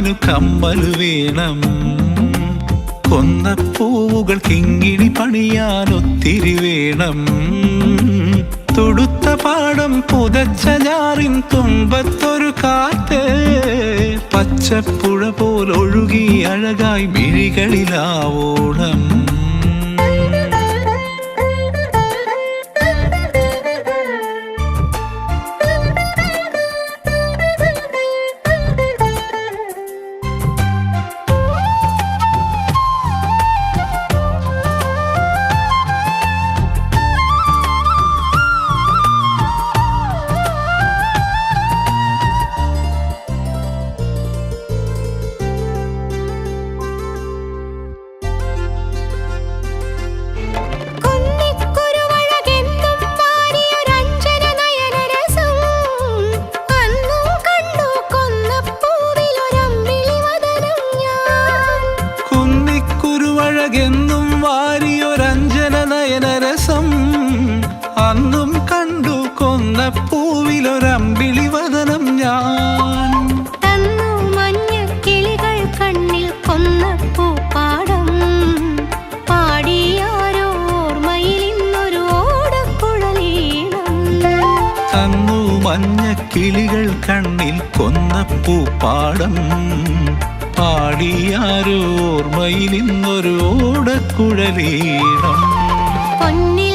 മാറിനു കമ്മല് വേണം. കൊന്നപ്പൂവുകൾ കിങ്ങിണി പണിയാനൊത്തിരി വേണം. തുടുത്ത പാടം പുതച്ച ഞാറിൻ തുമ്പത്തൊരു കാറ്റ്, പച്ചപ്പുഴ പോലൊഴുകി അഴകായി മിഴികളിലാവോളം. െന്നും വാരിയൊരഞ്ജന നയനരസം, അന്നും കണ്ടു കൊന്നപ്പൂവിലൊരമ്പിളി വദനം ഞാൻ. തന്നു മഞ്ഞക്കിളികൾ കണ്ണിൽ കൊന്നപ്പൂപ്പാടം, പാടിയാരോ ഓർമ്മയിലിന്നൊരു ഓടക്കുഴലീണം. തന്നു മഞ്ഞക്കിളികൾ കണ്ണിൽ കൊന്നപ്പൂപ്പാടം, പാടിയാരോ ഓർമ്മയിലിന്നൊരു ഓടക്കുഴലീണം. പൊന്നിൽ